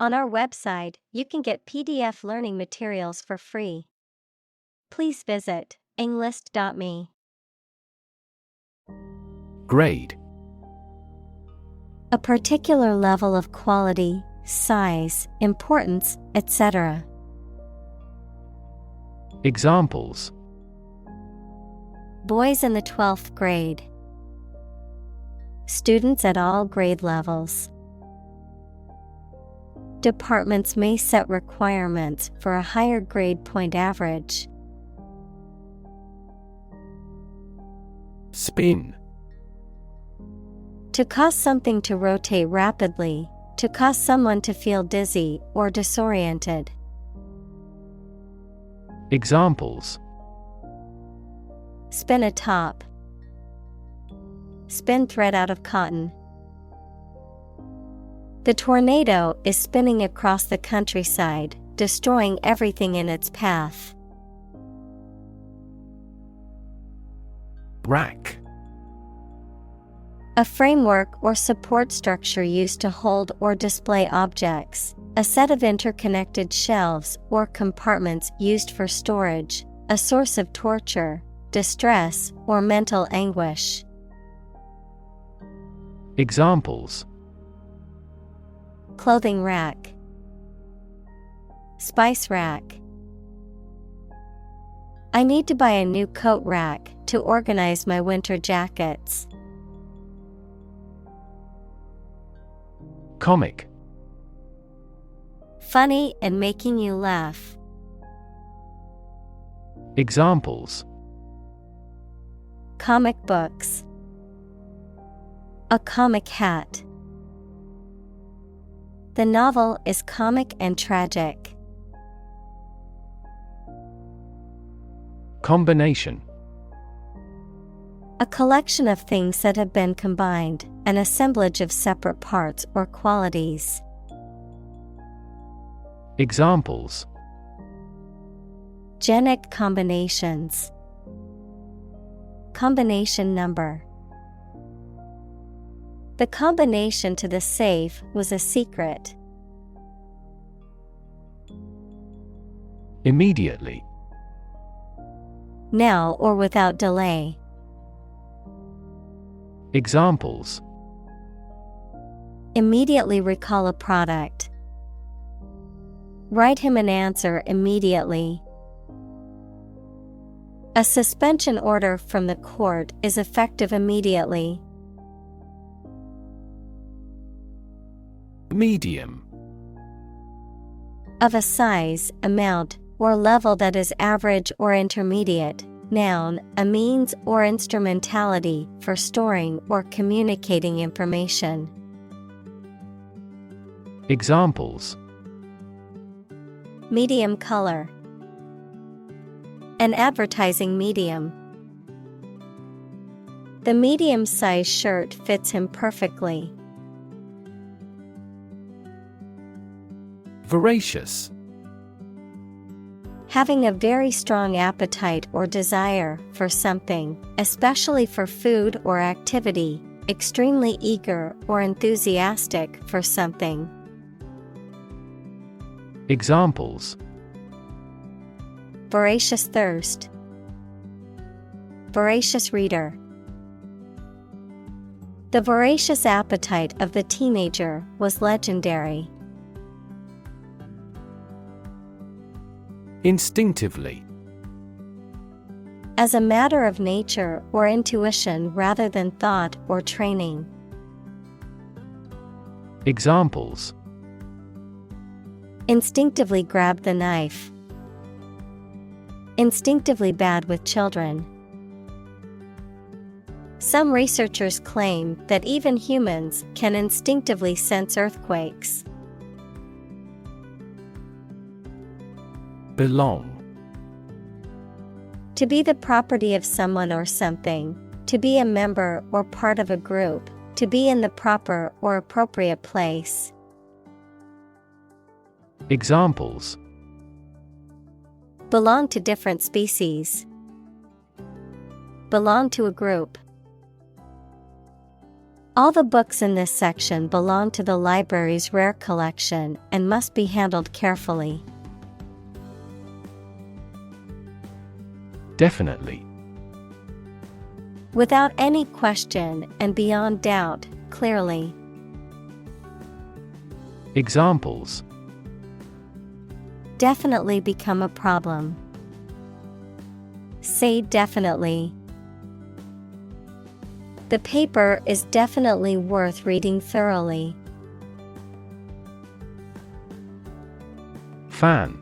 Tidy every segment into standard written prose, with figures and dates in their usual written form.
On our website, you can get PDF learning materials for free. Please visit englist.me. Grade. A particular level of quality, size, importance, etc. Examples: Boys in the 12th grade. Students at all grade levels. Departments may set requirements for a higher grade point average. Spin. To cause something to rotate rapidly, to cause someone to feel dizzy or disoriented. Examples: Spin a top. Spin thread out of cotton. The tornado is spinning across the countryside, destroying everything in its path. Rack. A framework or support structure used to hold or display objects, a set of interconnected shelves or compartments used for storage, a source of torture, distress, or mental anguish. Examples: Clothing rack. Spice rack. I need to buy a new coat rack to organize my winter jackets. Comic. Funny and making you laugh. Examples: Comic books. A comic hat. The novel is comic and tragic. Combination. A collection of things that have been combined, an assemblage of separate parts or qualities. Examples: Genic combinations. Combination number. The combination to the safe was a secret. Immediately. Now or without delay. Examples: Immediately recall a product. Write him an answer immediately. A suspension order from the court is effective immediately. Medium. Of a size, amount, or level that is average or intermediate. Noun, a means or instrumentality for storing or communicating information. Examples: Medium color. An advertising medium. The medium-sized shirt fits him perfectly. Voracious. Having a very strong appetite or desire for something, especially for food or activity, extremely eager or enthusiastic for something. Examples: Voracious thirst. Voracious reader. The voracious appetite of the teenager was legendary. Instinctively. As a matter of nature or intuition rather than thought or training. Examples: Instinctively grab the knife. Instinctively bad with children. Some researchers claim that even humans can instinctively sense earthquakes. Belong. To be the property of someone or something, to be a member or part of a group, to be in the proper or appropriate place. Examples: Belong to different species. Belong to a group. All the books in this section belong to the library's rare collection and must be handled carefully. Definitely. Without any question and beyond doubt, clearly. Examples: Definitely become a problem. Say definitely. The paper is definitely worth reading thoroughly. Fan.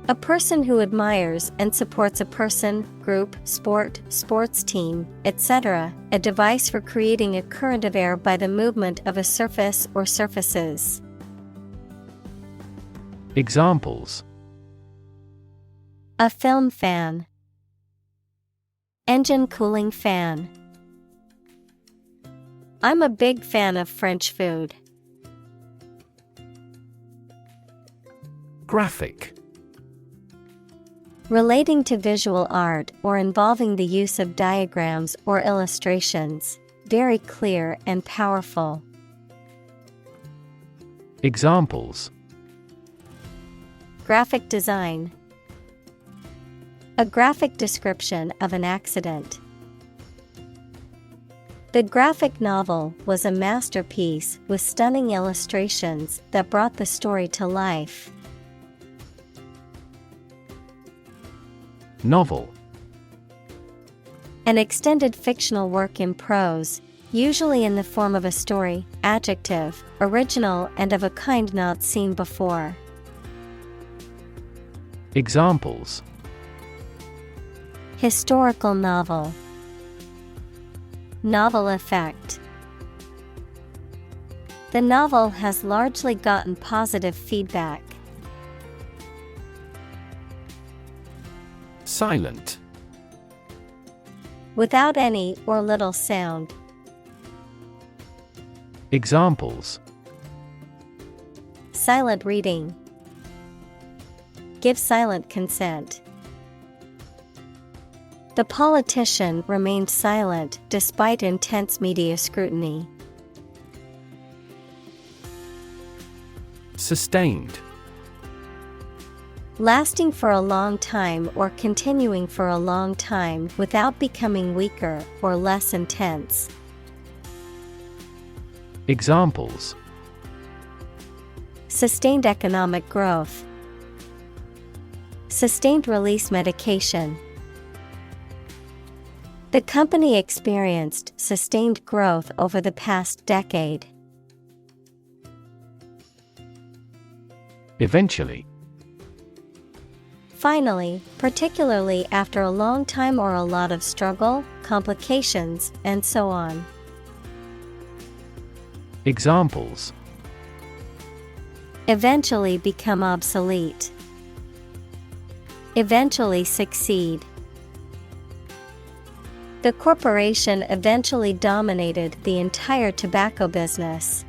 A person who admires and supports a person, group, sport, sports team, etc. A device for creating a current of air by the movement of a surface or surfaces. Examples: A film fan. Engine cooling fan. I'm a big fan of French food. Graphic. Relating to visual art or involving the use of diagrams or illustrations. Very clear and powerful. Examples: Graphic design. A graphic description of an accident. The graphic novel was a masterpiece with stunning illustrations that brought the story to life. Novel. An extended fictional work in prose, usually in the form of a story, adjective, original and of a kind not seen before. Examples: Historical novel. Novel effect. The novel has largely gotten positive feedback. Silent. Without any or little sound. Examples: Silent reading. Give silent consent. The politician remained silent despite intense media scrutiny. Sustained. Lasting for a long time or continuing for a long time without becoming weaker or less intense. Examples: Sustained economic growth. Sustained release medication. The company experienced sustained growth over the past decade. Eventually. Finally, particularly after a long time or a lot of struggle, complications, and so on. Examples: Eventually become obsolete. Eventually succeed. The corporation eventually dominated the entire tobacco business.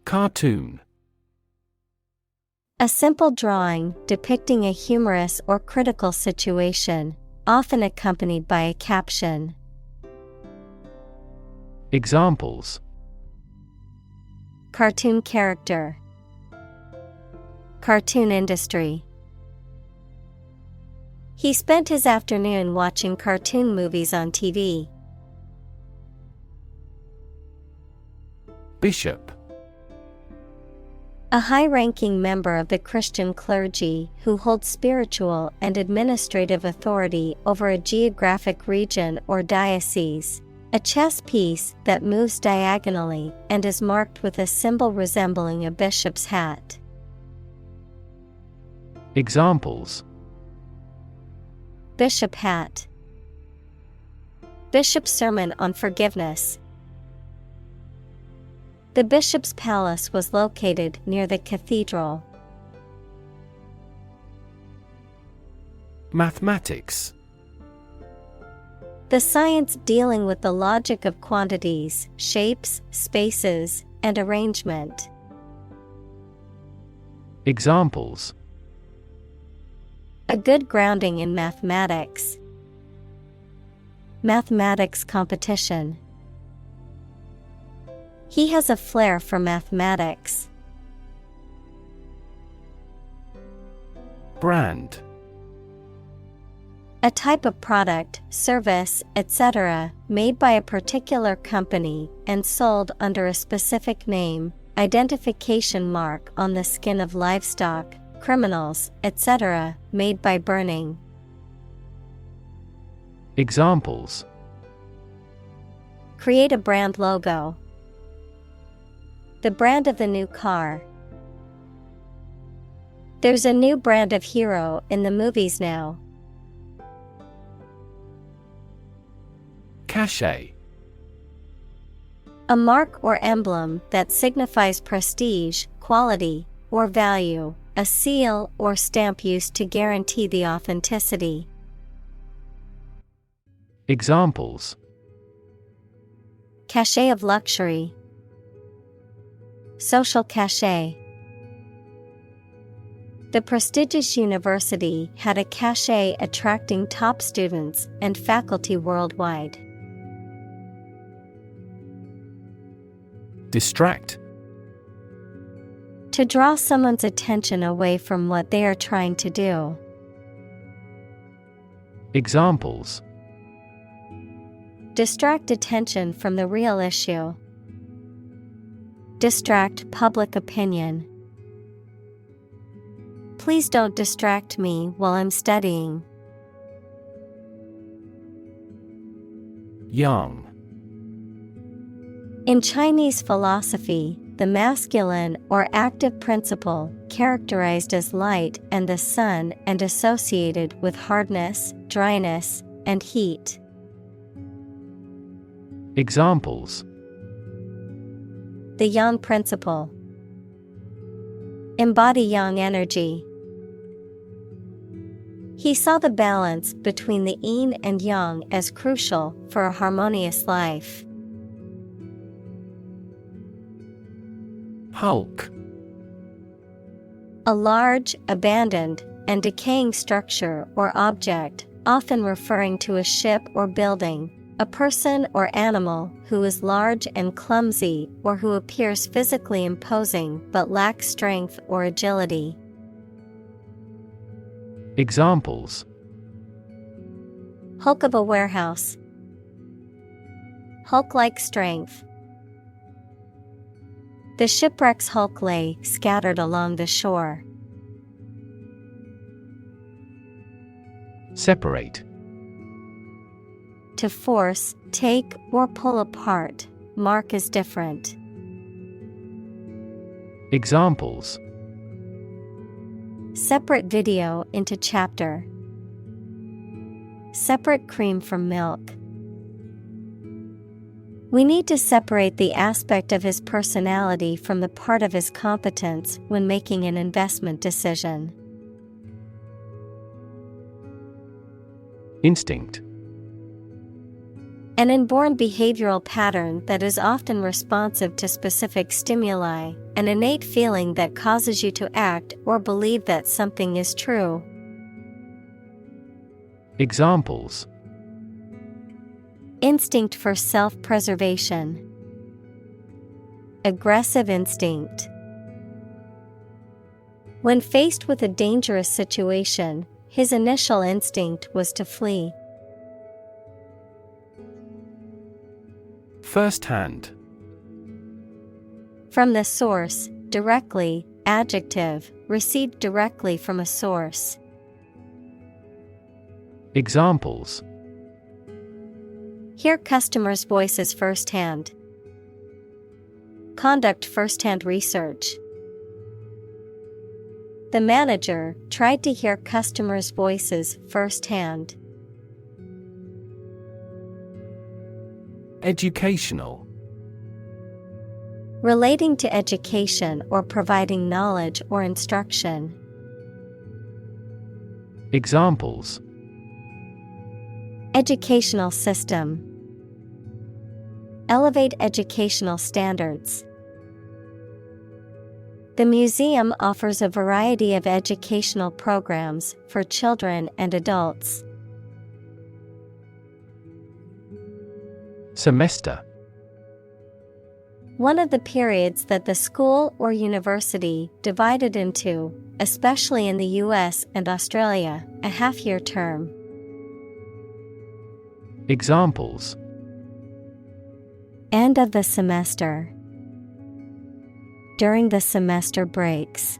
Cartoon. A simple drawing depicting a humorous or critical situation, often accompanied by a caption. Examples: Cartoon character. Cartoon industry. He spent his afternoon watching cartoon movies on TV. Bishop. A high-ranking member of the Christian clergy who holds spiritual and administrative authority over a geographic region or diocese. A chess piece that moves diagonally and is marked with a symbol resembling a bishop's hat. Examples: Bishop hat. Bishop's sermon on forgiveness. The bishop's palace was located near the cathedral. Mathematics. The science dealing with the logic of quantities, shapes, spaces, and arrangement. Examples: A good grounding in mathematics. Mathematics competition. He has a flair for mathematics. Brand. A type of product, service, etc., made by a particular company and sold under a specific name, identification mark on the skin of livestock, criminals, etc., made by burning. Examples: Create a brand logo. The brand of the new car. There's a new brand of hero in the movies now. Cachet. A mark or emblem that signifies prestige, quality, or value, a seal or stamp used to guarantee the authenticity. Examples: Cachet of luxury. Social cachet. The prestigious university had a cachet attracting top students and faculty worldwide. Distract. To draw someone's attention away from what they are trying to do. Examples: Distract attention from the real issue. Distract public opinion. Please don't distract me while I'm studying. Yang. In Chinese philosophy, the masculine or active principle, characterized as light and the sun and associated with hardness, dryness, and heat. Examples: The Yang principle. Embody Yang energy. He saw the balance between the yin and yang as crucial for a harmonious life. Hulk. A large, abandoned, and decaying structure or object, often referring to a ship or building, a person or animal who is large and clumsy or who appears physically imposing but lacks strength or agility. Examples: Hulk of a warehouse. Hulk-like strength. The shipwreck's hulk lay scattered along the shore. Separate. To force, take, or pull apart, mark as different. Examples: Separate video into chapter. Separate cream from milk. We need to separate the aspect of his personality from the part of his competence when making an investment decision. Instinct. An inborn behavioral pattern that is often responsive to specific stimuli, an innate feeling that causes you to act or believe that something is true. Examples: Instinct for self-preservation. Aggressive instinct. When faced with a dangerous situation, his initial instinct was to flee. First-hand. From the source, directly, adjective, received directly from a source. Examples: Hear customers' voices firsthand. Conduct firsthand research. The manager tried to hear customers' voices firsthand. Educational. Relating to education or providing knowledge or instruction. Examples: Educational system. Elevate educational standards. The museum offers a variety of educational programs for children and adults. Semester. One of the periods that the school or university divided into, especially in the US and Australia, a half-year term. Examples: End of the semester. During the semester breaks.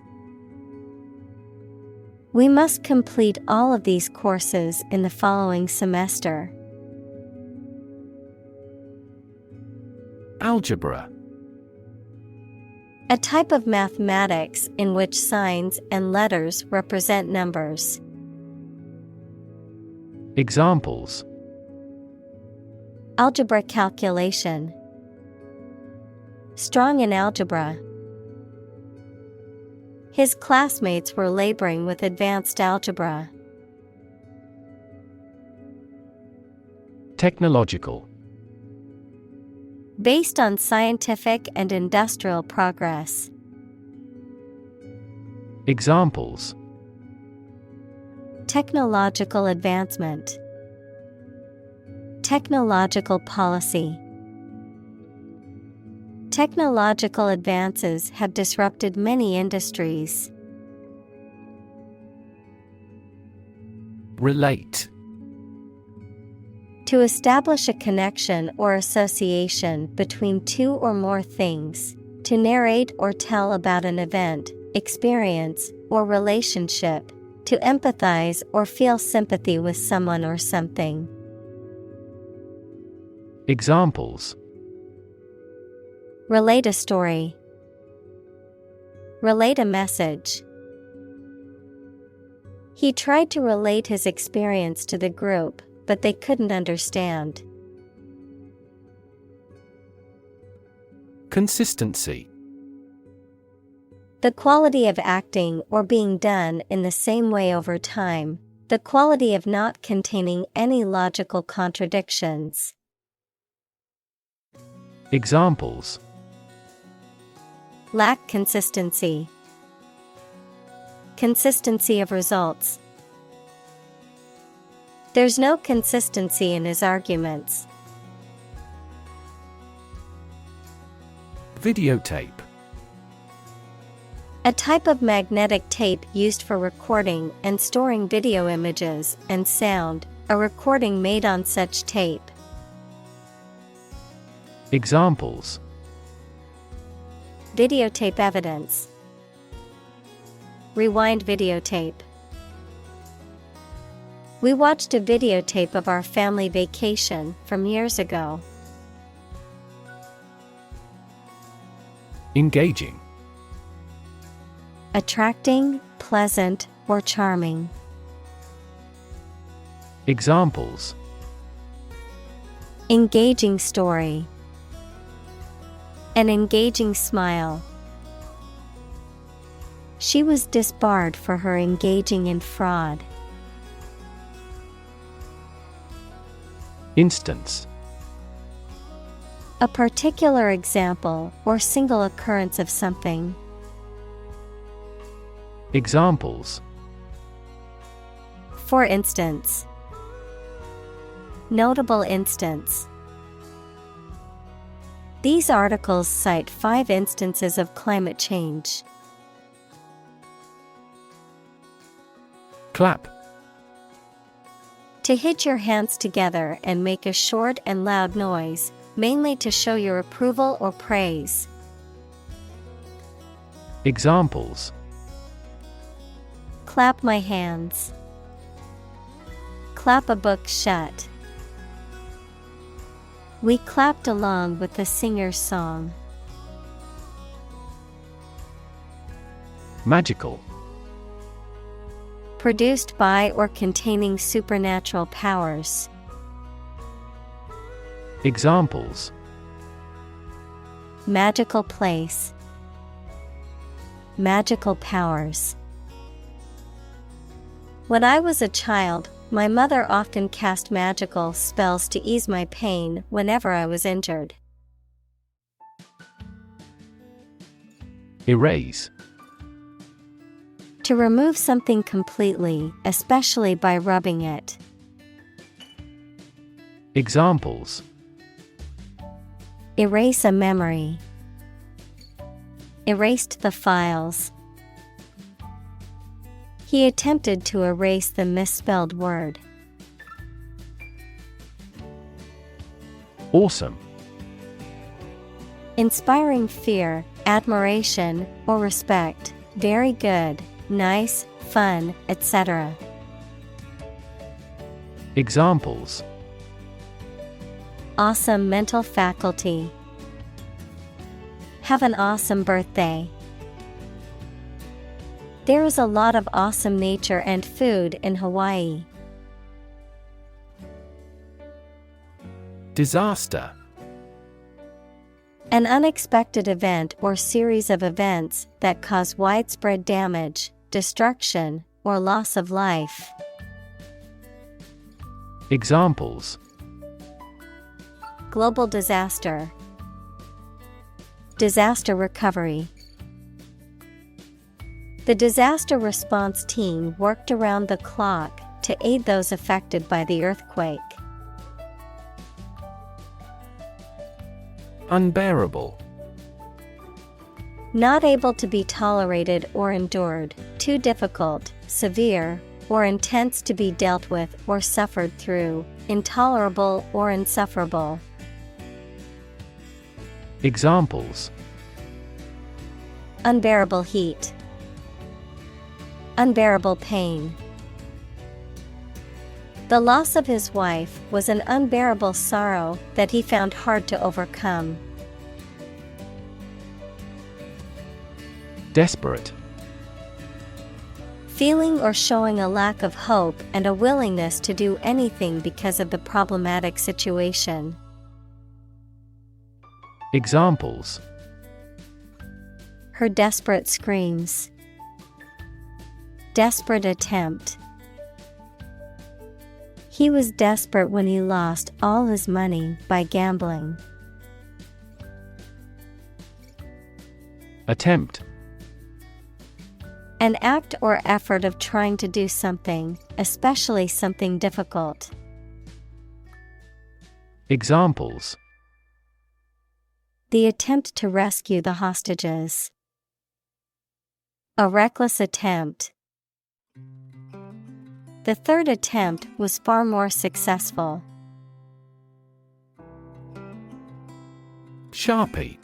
We must complete all of these courses in the following semester. Algebra. A type of mathematics in which signs and letters represent numbers. Examples: Algebra calculation. Strong in algebra. His classmates were laboring with advanced algebra. Technological. Based on scientific and industrial progress. Examples: Technological advancement. Technological policy. Technological advances have disrupted many industries. Relate. To establish a connection or association between two or more things, to narrate or tell about an event, experience, or relationship, to empathize or feel sympathy with someone or something. Examples: Relate a story. Relate a message. He tried to relate his experience to the group, but they couldn't understand. Consistency. The quality of acting or being done in the same way over time, the quality of not containing any logical contradictions. Examples: Lack consistency. Consistency of results. There's no consistency in his arguments. Videotape. A type of magnetic tape used for recording and storing video images and sound, a recording made on such tape. Examples: Videotape evidence. Rewind videotape. We watched a videotape of our family vacation from years ago. Engaging. Attracting, pleasant, or charming. Examples: Engaging story. An engaging smile. She was disbarred for her engaging in fraud. Instance. A particular example or single occurrence of something. Examples: For instance. Notable instance. These articles cite 5 instances of climate change. Clap. To hit your hands together and make a short and loud noise, mainly to show your approval or praise. Examples: Clap my hands. Clap a book shut. We clapped along with the singer's song. Magical. Produced by or containing supernatural powers. Examples: Magical place. Magical powers. When I was a child, my mother often cast magical spells to ease my pain whenever I was injured. Erase. To remove something completely, especially by rubbing it. Examples: Erase a memory. Erased the files. He attempted to erase the misspelled word. Awesome. Inspiring fear, admiration, or respect. Very good, nice, fun, etc. Examples: Awesome mental faculty. Have an awesome birthday. There is a lot of awesome nature and food in Hawaii. Disaster. An unexpected event or series of events that cause widespread damage, destruction, or loss of life. Examples: Global disaster. Disaster recovery. The disaster response team worked around the clock to aid those affected by the earthquake. Unbearable. Not able to be tolerated or endured, too difficult, severe, or intense to be dealt with or suffered through, intolerable or insufferable. Examples: Unbearable heat. Unbearable pain. The loss of his wife was an unbearable sorrow that he found hard to overcome. Desperate. Feeling or showing a lack of hope and a willingness to do anything because of the problematic situation. Examples: Her desperate screams. Desperate attempt. He was desperate when he lost all his money by gambling. Attempt. An act or effort of trying to do something, especially something difficult. Examples: The attempt to rescue the hostages. A reckless attempt. The third attempt was far more successful. Sharpie.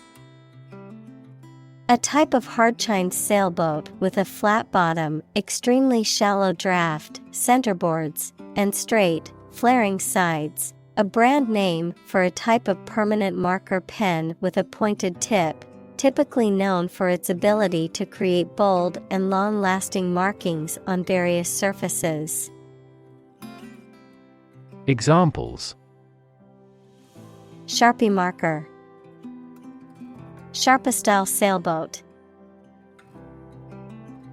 A type of hard-chined sailboat with a flat bottom, extremely shallow draft, centerboards, and straight, flaring sides. A brand name for a type of permanent marker pen with a pointed tip, typically known for its ability to create bold and long-lasting markings on various surfaces. Examples: Sharpie marker. Sharpa-style sailboat.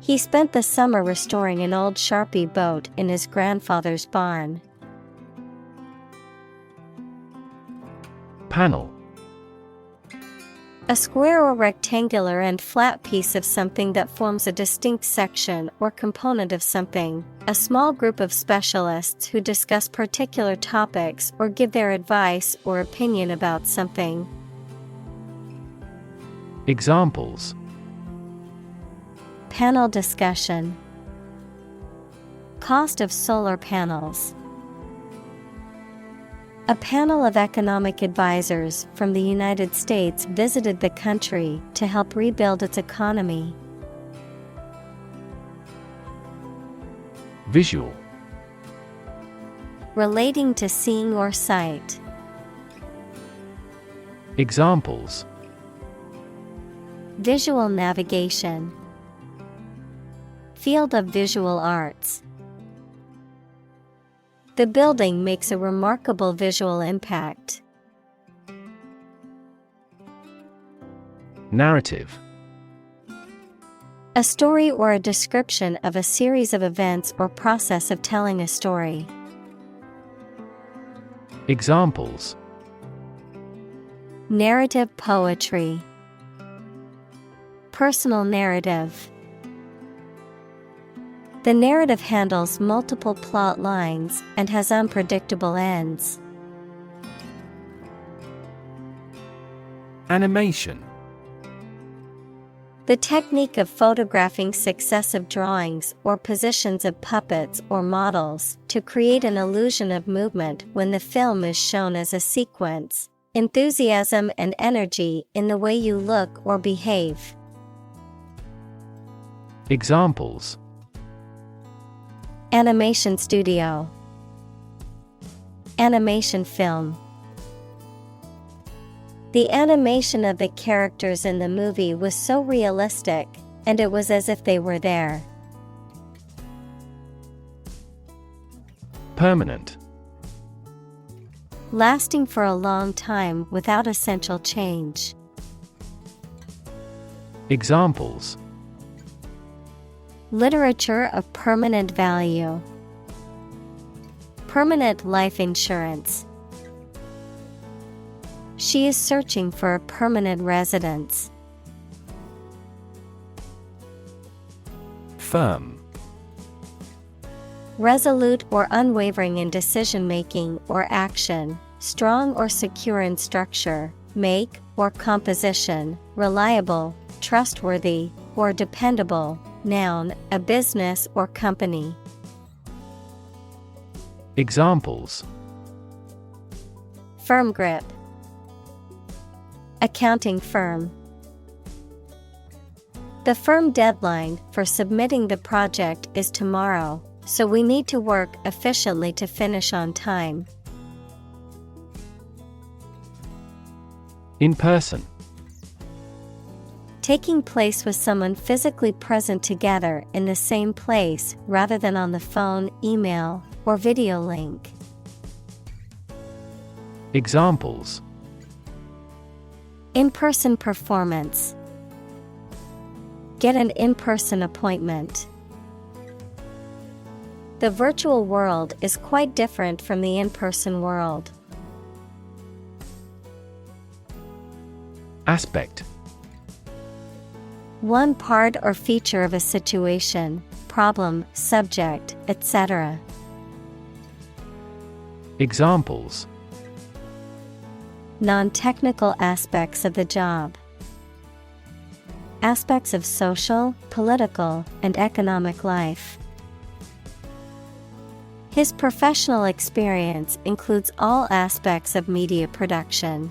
He spent the summer restoring an old Sharpie boat in his grandfather's barn. Panel. A square or rectangular and flat piece of something that forms a distinct section or component of something, a small group of specialists who discuss particular topics or give their advice or opinion about something. Examples: Panel discussion. Cost of solar panels. A panel of economic advisors from the United States visited the country to help rebuild its economy. Visual. Relating to seeing or sight. Examples: Visual navigation. Field of visual arts. The building makes a remarkable visual impact. Narrative. A story or a description of a series of events or process of telling a story. Examples: Narrative poetry. Personal narrative. The narrative handles multiple plot lines and has unpredictable ends. Animation. The technique of photographing successive drawings or positions of puppets or models to create an illusion of movement when the film is shown as a sequence. Enthusiasm and energy in the way you look or behave. Examples: Animation studio. Animation film. The animation of the characters in the movie was so realistic, and it was as if they were there. Permanent. Lasting for a long time without essential change. Examples: Literature of permanent value. Permanent life insurance. She is searching for a permanent residence. Firm. Resolute or unwavering in decision-making or action, strong or secure in structure, make, or composition, reliable, trustworthy, or dependable. Noun, a business or company. Examples: Firm grip. Accounting firm. The firm deadline for submitting the project is tomorrow, so we need to work efficiently to finish on time. In person. Taking place with someone physically present together in the same place rather than on the phone, email, or video link. Examples: In-person performance. Get an in-person appointment. The virtual world is quite different from the in-person world. Aspect. One part or feature of a situation, problem, subject, etc. Examples: Non-technical aspects of the job. Aspects of social, political, and economic life. His professional experience includes all aspects of media production.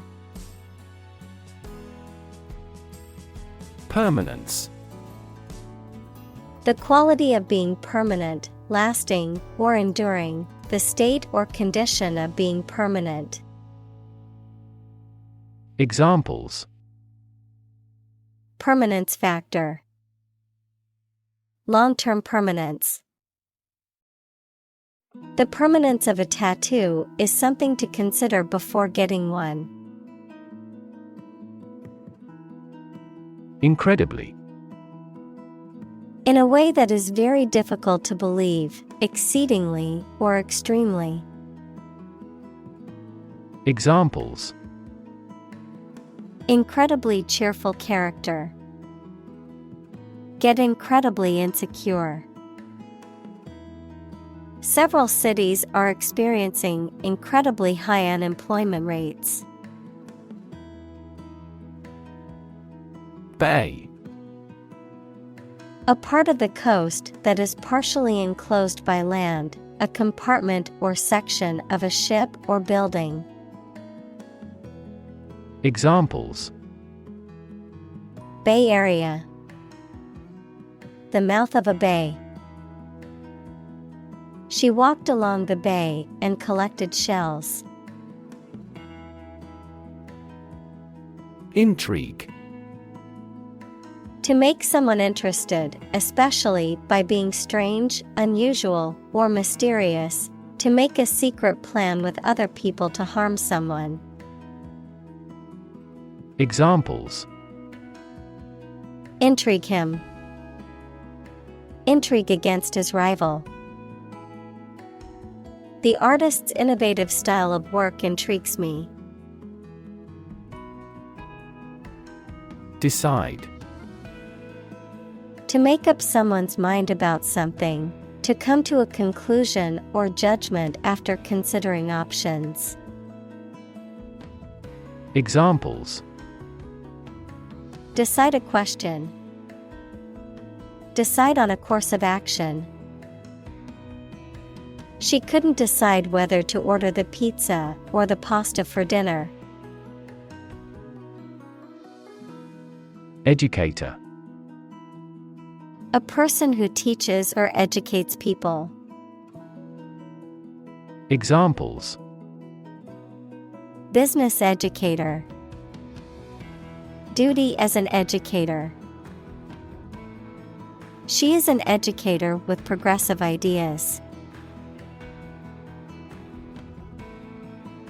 Permanence. The quality of being permanent, lasting, or enduring, the state or condition of being permanent. Examples: Permanence factor. Long-term permanence. The permanence of a tattoo is something to consider before getting one. Incredibly. In a way that is very difficult to believe, exceedingly, or extremely. Examples: Incredibly cheerful character. Get incredibly insecure. Several cities are experiencing incredibly high unemployment rates. Bay. A part of the coast that is partially enclosed by land, a compartment or section of a ship or building. Examples: Bay Area. The mouth of a bay. She walked along the bay and collected shells. Intrigue. To make someone interested, especially by being strange, unusual, or mysterious. To make a secret plan with other people to harm someone. Examples: Intrigue him. Intrigue against his rival. The artist's innovative style of work intrigues me. Decide. To make up someone's mind about something. To come to a conclusion or judgment after considering options. Examples: Decide a question. Decide on a course of action. She couldn't decide whether to order the pizza or the pasta for dinner. Educator. A person who teaches or educates people. Examples: Business educator. Duty as an educator. She is an educator with progressive ideas.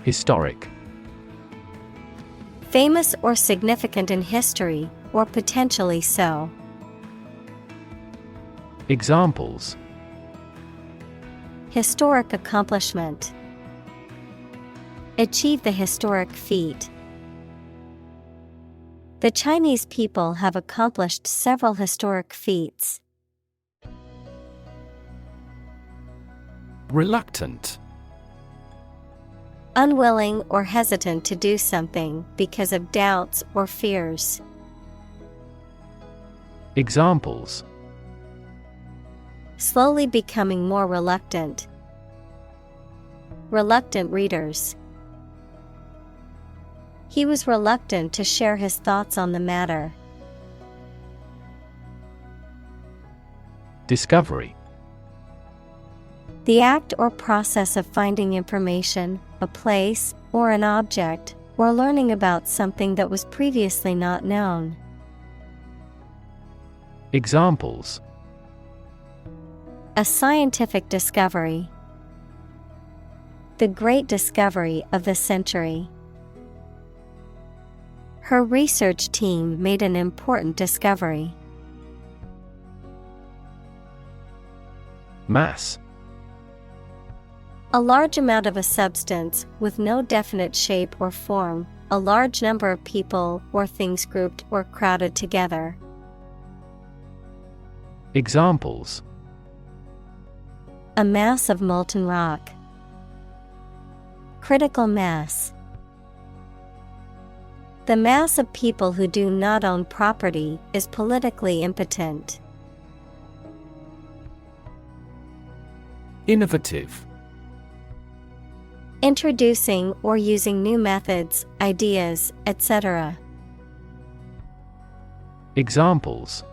Historic. Famous or significant in history, or potentially so. Examples: Historic accomplishment. Achieve the historic feat. The Chinese people have accomplished several historic feats. Reluctant. Unwilling or hesitant to do something because of doubts or fears. Examples: Slowly becoming more reluctant. Reluctant readers. He was reluctant to share his thoughts on the matter. Discovery. The act or process of finding information, a place, or an object, or learning about something that was previously not known. Examples: A scientific discovery. The great discovery of the century. Her research team made an important discovery. Mass. A large amount of a substance with no definite shape or form, a large number of people or things grouped or crowded together. Examples: A mass of molten rock. Critical mass. The mass of people who do not own property is politically impotent. Innovative. Introducing or using new methods, ideas, etc. Examples: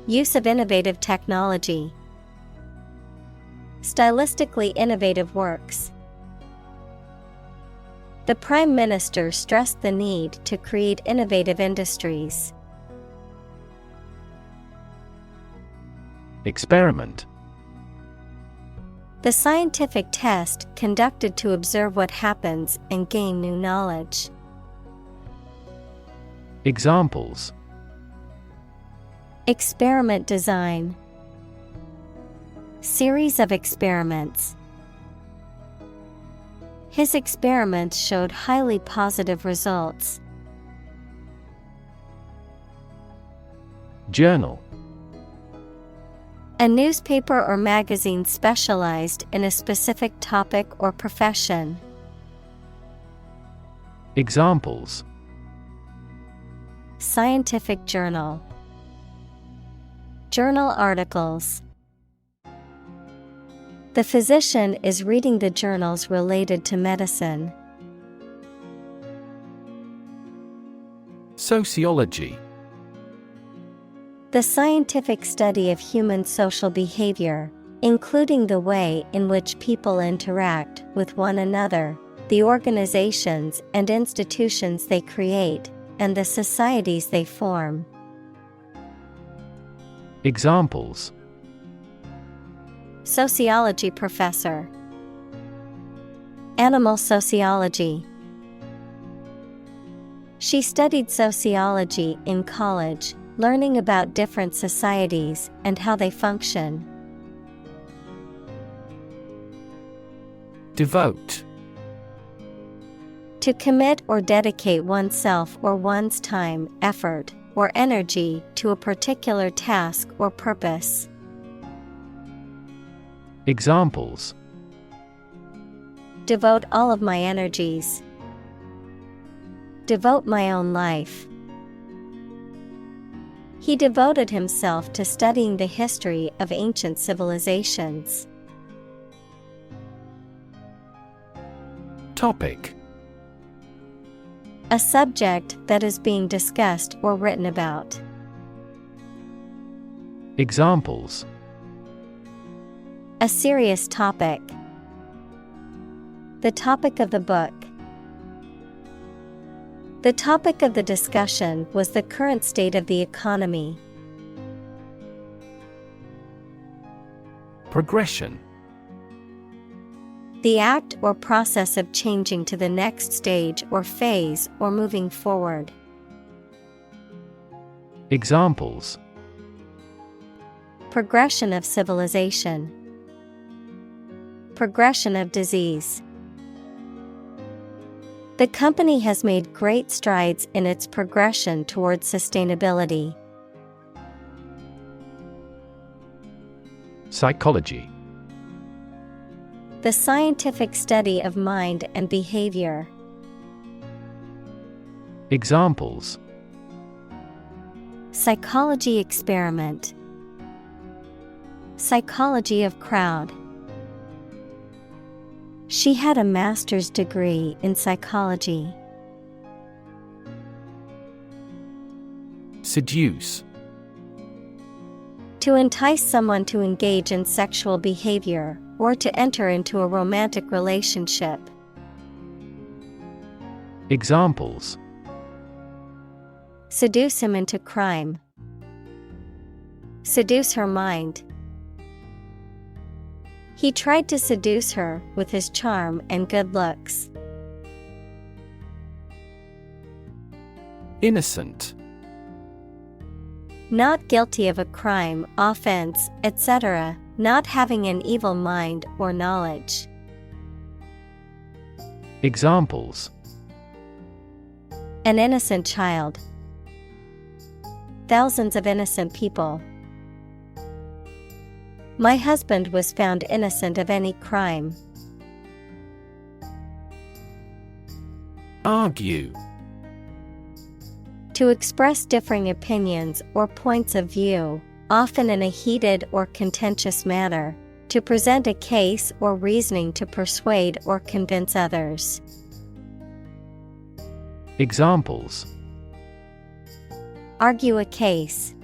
Use of innovative technology. Stylistically innovative works. The Prime Minister stressed the need to create innovative industries. Experiment. The scientific test conducted to observe what happens and gain new knowledge. Examples: Experiment design. Series of experiments. His experiments showed highly positive results. Journal. A newspaper or magazine specialized in a specific topic or profession. Examples: Scientific journal. Journal articles. The physician is reading the journals related to medicine. Sociology. The scientific study of human social behavior, including the way in which people interact with one another, the organizations and institutions they create, and the societies they form. Examples: Sociology professor. Animal sociology. She studied sociology in college, learning about different societies and how they function. Devote. To commit or dedicate oneself or one's time, effort, or energy to a particular task or purpose. Examples: Devote all of my energies. Devote my own life. He devoted himself to studying the history of ancient civilizations. Topic. A subject that is being discussed or written about. Examples. A serious topic. The topic of the book. The topic of the discussion was the current state of the economy. Progression. The act or process of changing to the next stage or phase or moving forward. Examples. Progression of civilization. Progression of disease. The company has made great strides in its progression towards sustainability. Psychology. The scientific study of mind and behavior. Examples. Psychology experiment. Psychology of crowd. She had a master's degree in psychology. Seduce. To entice someone to engage in sexual behavior or to enter into a romantic relationship. Examples. Seduce him into crime. Seduce her mind. He tried to seduce her with his charm and good looks. Innocent. Not guilty of a crime, offense, etc., not having an evil mind or knowledge. Examples. An innocent child. Thousands of innocent people. My husband was found innocent of any crime. Argue. To express differing opinions or points of view, often in a heated or contentious manner, to present a case or reasoning to persuade or convince others. Examples. Argue a case.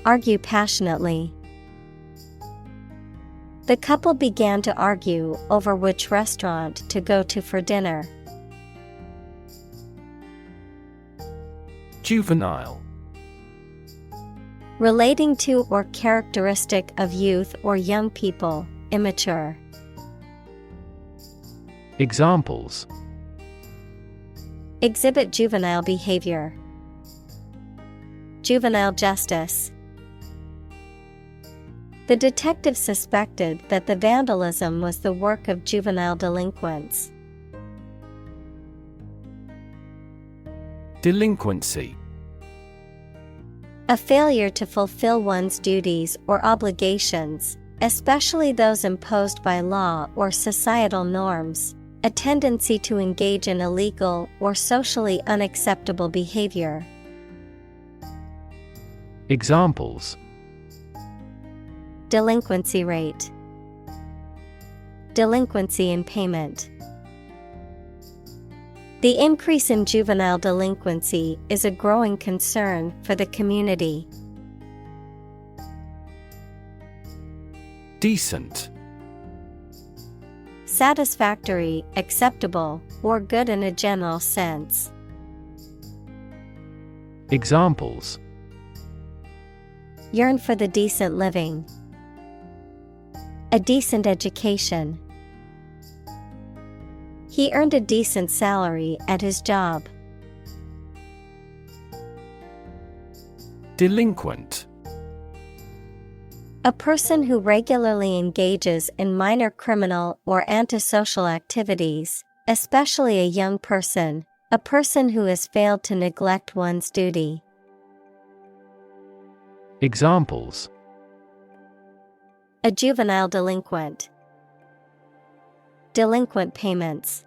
Argue passionately. The couple began to argue over which restaurant to go to for dinner. Juvenile. Relating to or characteristic of youth or young people, immature. Examples. Exhibit juvenile behavior. Juvenile justice. The detective suspected that the vandalism was the work of juvenile delinquents. Delinquency. A failure to fulfill one's duties or obligations, especially those imposed by law or societal norms, a tendency to engage in illegal or socially unacceptable behavior. Examples. Delinquency rate. Delinquency in payment. The increase in juvenile delinquency is a growing concern for the community. Decent. Satisfactory, acceptable, or good in a general sense. Examples. Yearn for the decent living. A decent education. He earned a decent salary at his job. Delinquent. A person who regularly engages in minor criminal or antisocial activities, especially a young person, a person who has failed to neglect one's duty. Examples. A juvenile delinquent. Delinquent payments.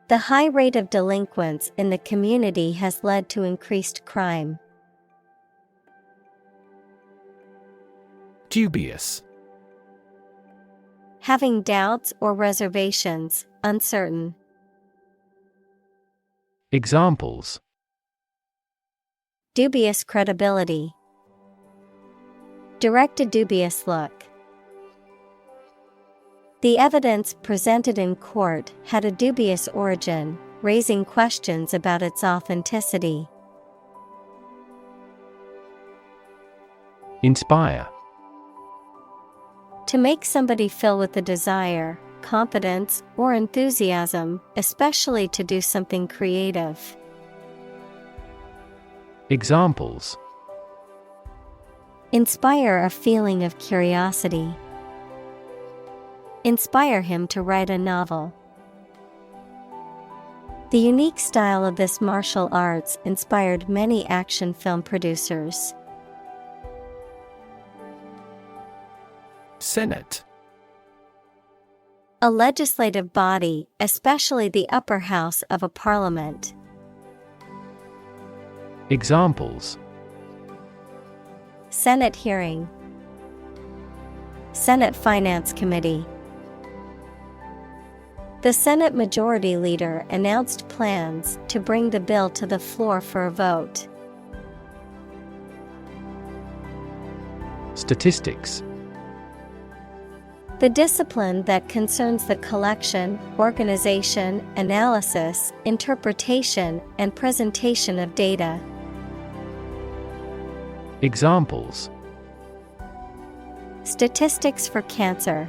The high rate of delinquents in the community has led to increased crime. Dubious. Having doubts or reservations, uncertain. Examples: Dubious credibility. Direct a dubious look. The evidence presented in court had a dubious origin, raising questions about its authenticity. Inspire. To make somebody feel with the desire, confidence, or enthusiasm, especially to do something creative. Examples: Inspire a feeling of curiosity. Inspire him to write a novel. The unique style of this martial arts inspired many action film producers. Senate. A legislative body, especially the upper house of a parliament. Examples: Senate hearing. Senate Finance Committee. The Senate Majority Leader announced plans to bring the bill to the floor for a vote. Statistics. The discipline that concerns the collection, organization, analysis, interpretation, and presentation of data. Examples: Statistics for cancer.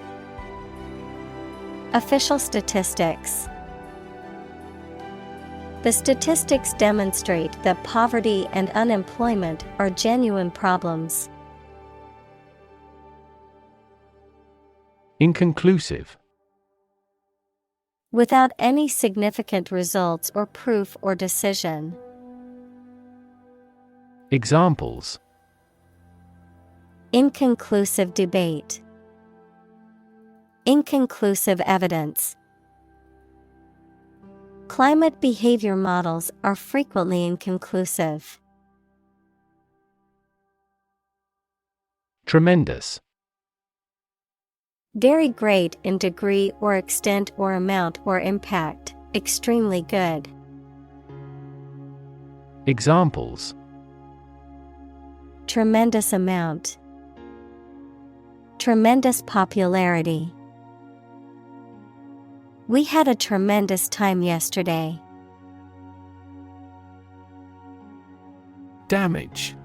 Official statistics. The statistics demonstrate that poverty and unemployment are genuine problems. Inconclusive. Without any significant results or proof or decision. Examples: Inconclusive debate. Inconclusive evidence. Climate behavior models are frequently inconclusive. Tremendous. Very great in degree or extent or amount or impact, extremely good. Examples: Tremendous amount. Tremendous popularity. We had a tremendous time yesterday. Damage.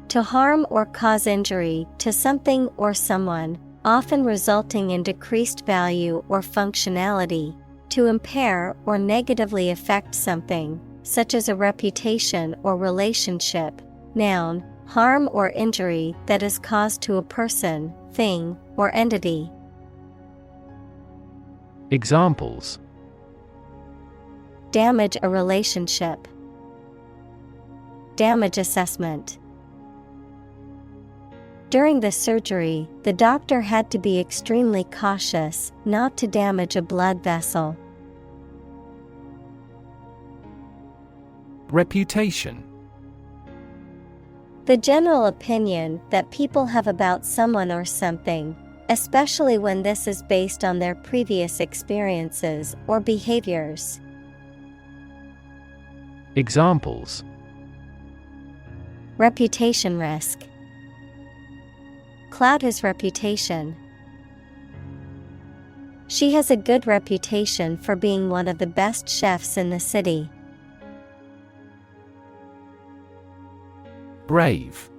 To harm or cause injury to something or someone, often resulting in decreased value or functionality, to impair or negatively affect something, such as a reputation or relationship. Noun, harm or injury that is caused to a person, thing, or entity. Examples: Damage a relationship. Damage assessment. During the surgery, the doctor had to be extremely cautious not to damage a blood vessel. Reputation. The general opinion that people have about someone or something, especially when this is based on their previous experiences or behaviors. Examples: Reputation risk. Cloud his reputation. She has a good reputation for being one of the best chefs in the city. Brave.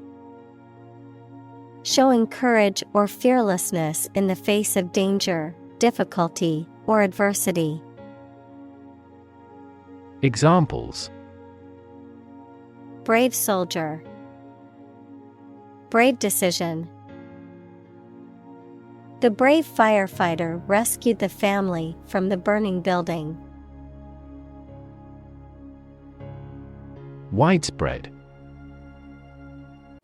Showing courage or fearlessness in the face of danger, difficulty, or adversity. Examples: Brave soldier. Brave decision. The brave firefighter rescued the family from the burning building. Widespread.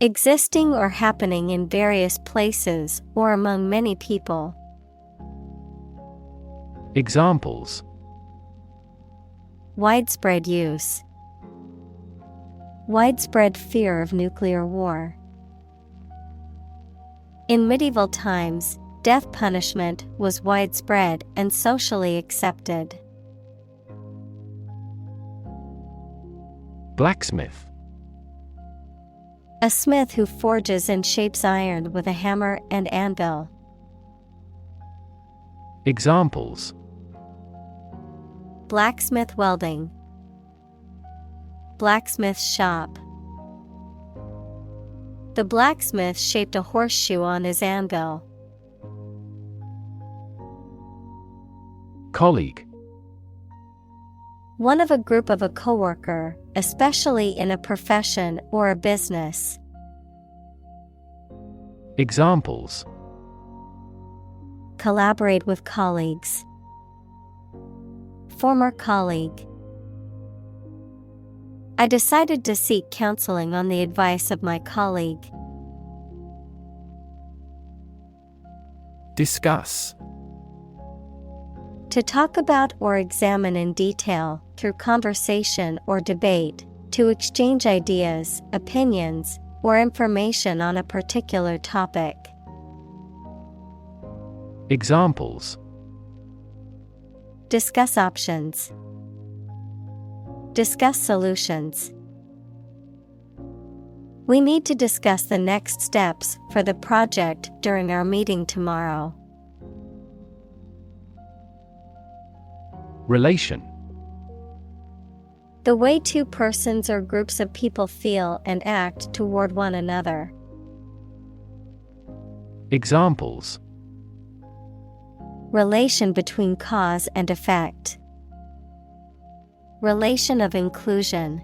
Existing or happening in various places or among many people. Examples: Widespread use. Widespread fear of nuclear war. In medieval times, death punishment was widespread and socially accepted. Blacksmith. A smith who forges and shapes iron with a hammer and anvil. Examples: Blacksmith welding. Blacksmith shop. The blacksmith shaped a horseshoe on his anvil. Colleague. One of a group of a coworker, especially in a profession or a business. Examples: Collaborate with colleagues. Former colleague. I decided to seek counseling on the advice of my colleague. Discuss. To talk about or examine in detail, through conversation or debate, to exchange ideas, opinions, or information on a particular topic. Examples: Discuss options. Discuss solutions. We need to discuss the next steps for the project during our meeting tomorrow. Relation. The way two persons or groups of people feel and act toward one another. Examples: Relation between cause and effect. Relation of inclusion.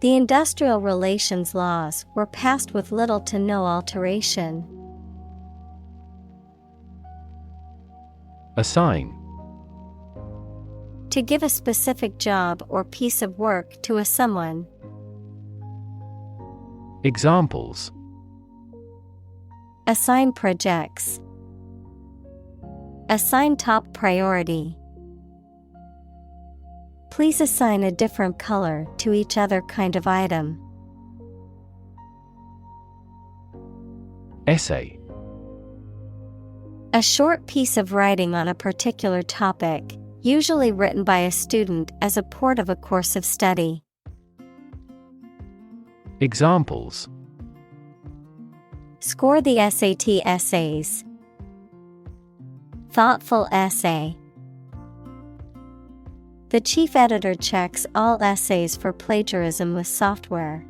The industrial relations laws were passed with little to no alteration. Assign. To give a specific job or piece of work to a someone. Examples: Assign projects. Assign top priority. Please assign a different color to each other kind of item. Essay. A short piece of writing on a particular topic, usually written by a student as a part of a course of study. Examples: Score the SAT essays. Thoughtful essay. The chief editor checks all essays for plagiarism with software.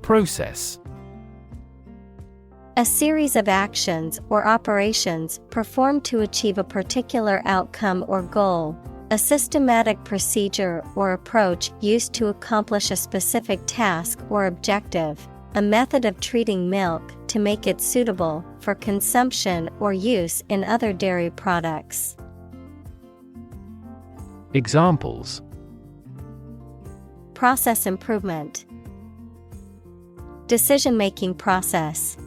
Process. A series of actions or operations performed to achieve a particular outcome or goal, a systematic procedure or approach used to accomplish a specific task or objective, a method of treating milk to make it suitable for consumption or use in other dairy products. Examples: Process improvement. Decision-making process.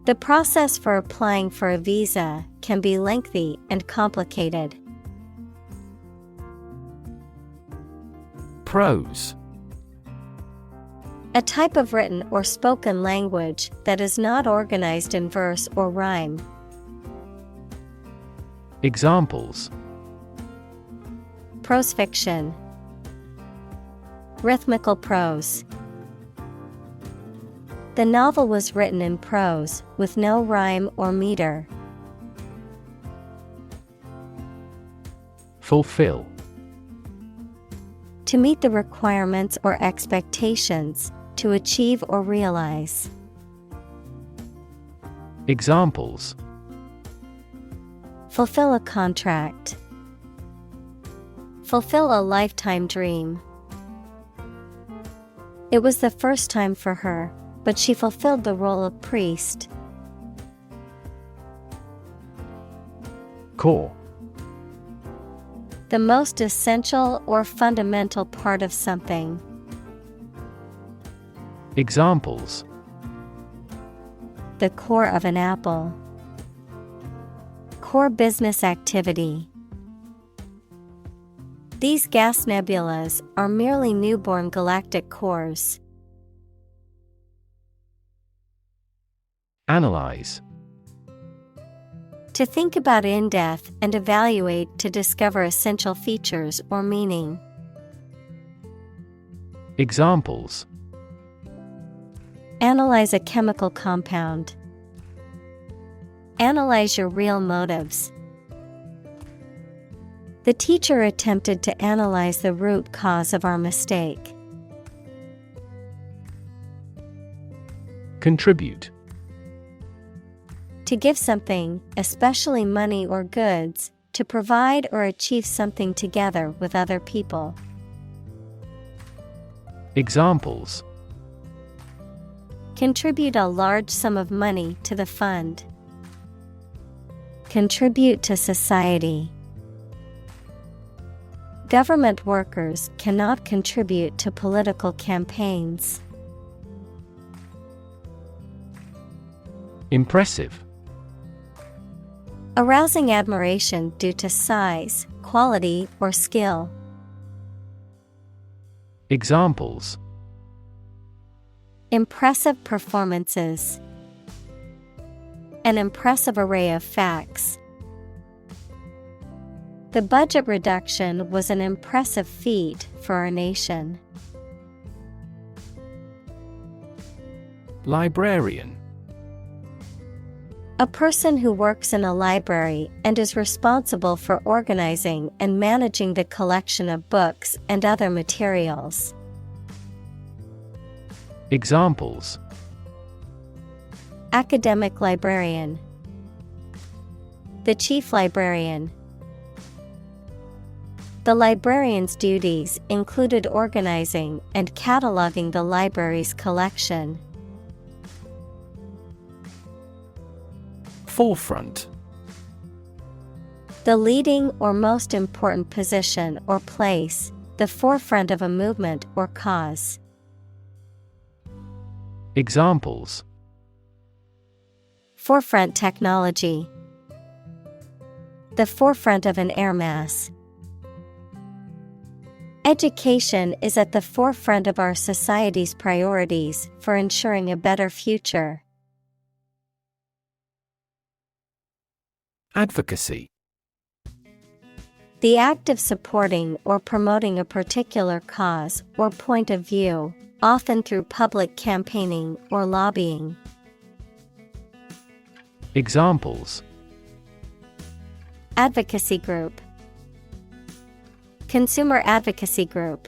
The process for applying for a visa can be lengthy and complicated. Prose. A type of written or spoken language that is not organized in verse or rhyme. Examples: Prose fiction. Rhythmical prose. The novel was written in prose, with no rhyme or meter. Fulfill. To meet the requirements or expectations, to achieve or realize. Examples: Fulfill a contract. Fulfill a lifetime dream. It was the first time for her, but she fulfilled the role of priest. Core. The most essential or fundamental part of something. Examples: The core of an apple. core business activity. These gas nebulas are merely newborn galactic cores. Analyze. To think about in depth and evaluate to discover essential features or meaning. Examples. Analyze a chemical compound. Analyze your real motives. The teacher attempted to analyze the root cause of our mistake. Contribute. To give something, especially money or goods, to provide or achieve something together with other people. Examples. Contribute a large sum of money to the fund. Contribute to society. Government workers cannot contribute to political campaigns. Impressive. Arousing admiration due to size, quality, or skill. Examples. Impressive performances. An impressive array of facts. The budget reduction was an impressive feat for our nation. Librarian. A person who works in a library and is responsible for organizing and managing the collection of books and other materials. Examples. Academic librarian. The chief librarian. The librarian's duties included organizing and cataloging the library's collection. Forefront. The leading or most important position or place, the forefront of a movement or cause. Examples. Forefront technology. The forefront of an air mass. Education is at the forefront of our society's priorities for ensuring a better future. Advocacy. The act of supporting or promoting a particular cause or point of view, often through public campaigning or lobbying. Examples. Advocacy group. Consumer advocacy group.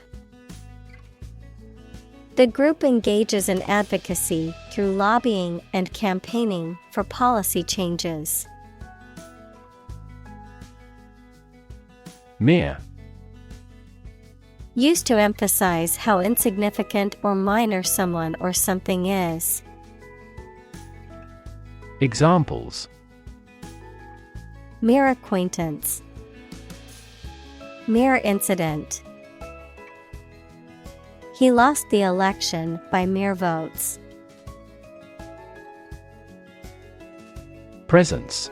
The group engages in advocacy through lobbying and campaigning for policy changes. Mere. Used to emphasize how insignificant or minor someone or something is. Examples. Mere acquaintance. Mere incident. He lost the election by mere votes. Presence.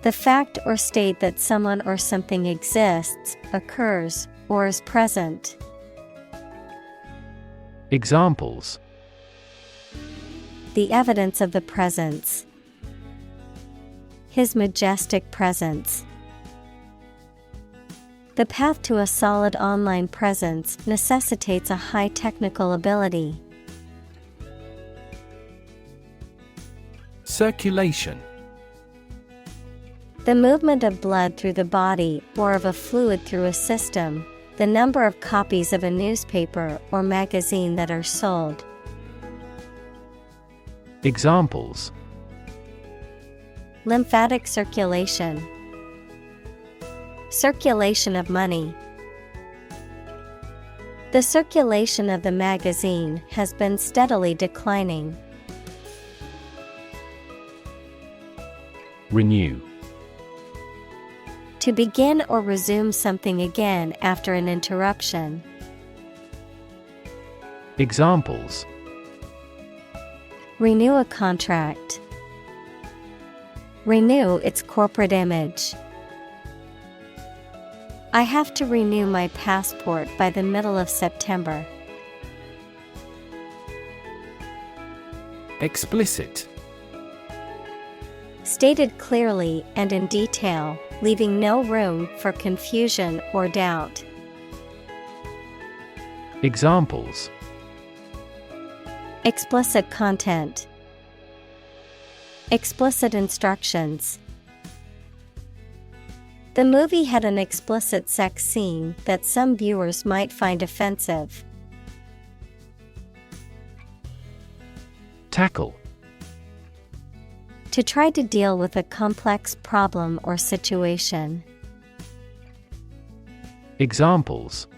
The fact or state that someone or something exists, occurs, or is present. Examples. The evidence of the presence. His majestic presence. The path to a solid online presence necessitates a high technical ability. Circulation. The movement of blood through the body or of a fluid through a system, the number of copies of a newspaper or magazine that are sold. Examples. Lymphatic circulation. Circulation of money. The circulation of the magazine has been steadily declining. Renew. To begin or resume something again after an interruption. Examples. Renew a contract. Renew its corporate image. I have to renew my passport by the middle of September. Explicit. Stated clearly and in detail, leaving no room for confusion or doubt. Examples: Explicit content. Explicit instructions. The movie had an explicit sex scene that some viewers might find offensive. Tackle. To try to deal with a complex problem or situation. Examples: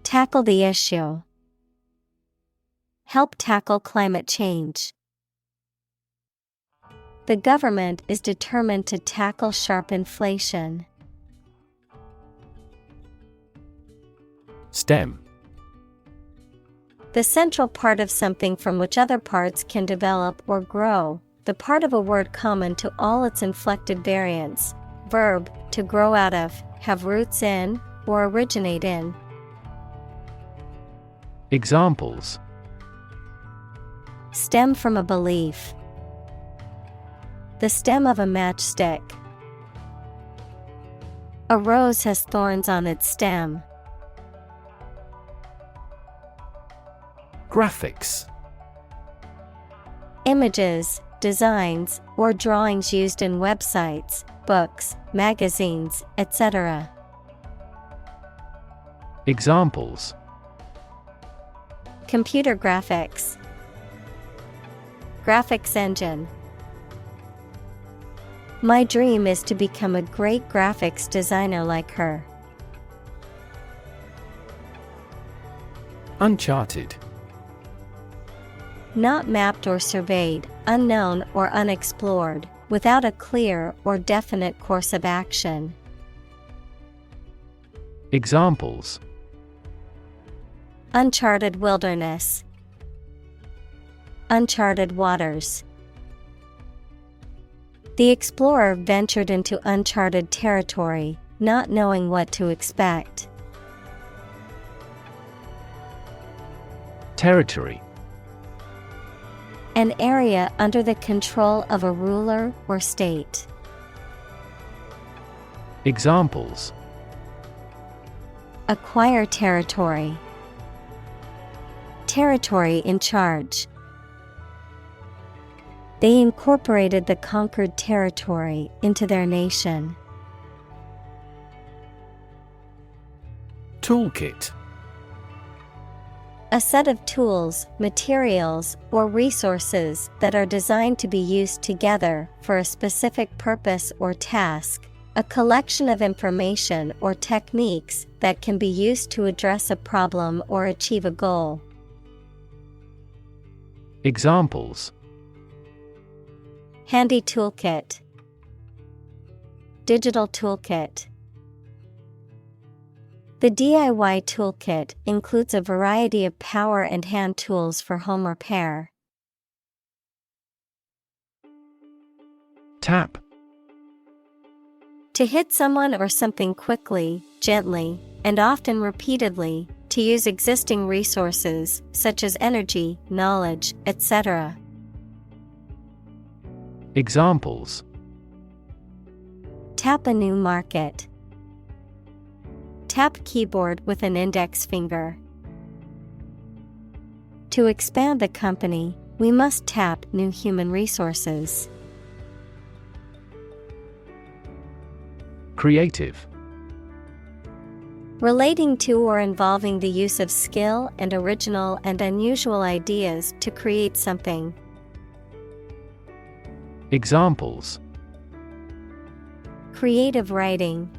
Tackle the issue. Help tackle climate change. The government is determined to tackle sharp inflation. Stem. The central part of something from which other parts can develop or grow, the part of a word common to all its inflected variants. Verb, to grow out of, have roots in, or originate in. Examples: Stem from a belief. The stem of a matchstick. A rose has thorns on its stem. Graphics. Images, designs, or drawings used in websites, books, magazines, etc. Examples: Computer graphics. Graphics engine. My dream is to become a great graphics designer like her. Uncharted. Not mapped or surveyed, unknown or unexplored, without a clear or definite course of action. Examples: Uncharted wilderness. Uncharted waters. The explorer ventured into uncharted territory, not knowing what to expect. Territory. An area under the control of a ruler or state. Examples: Acquire territory. Territory in charge. They incorporated the conquered territory into their nation. Toolkit. A set of tools, materials, or resources that are designed to be used together for a specific purpose or task. A collection of information or techniques that can be used to address a problem or achieve a goal. Examples: Handy toolkit. Digital toolkit. The DIY toolkit includes a variety of power and hand tools for home repair. Tap. To hit someone or something quickly, gently, and often repeatedly, to use existing resources, such as energy, knowledge, etc. Examples: Tap a new market. Tap keyboard with an index finger. To expand the company, we must tap new human resources. Creative. Relating to or involving the use of skill and original and unusual ideas to create something. Examples: Creative writing.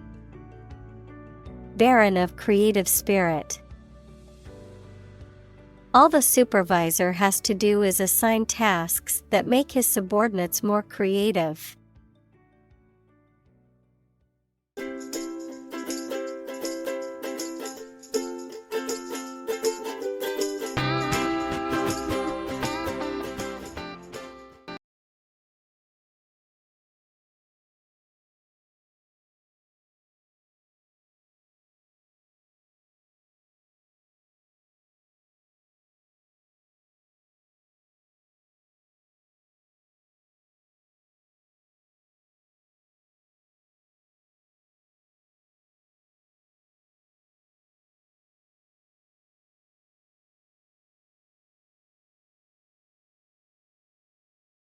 Barren of creative spirit. All the supervisor has to do is assign tasks that make his subordinates more creative.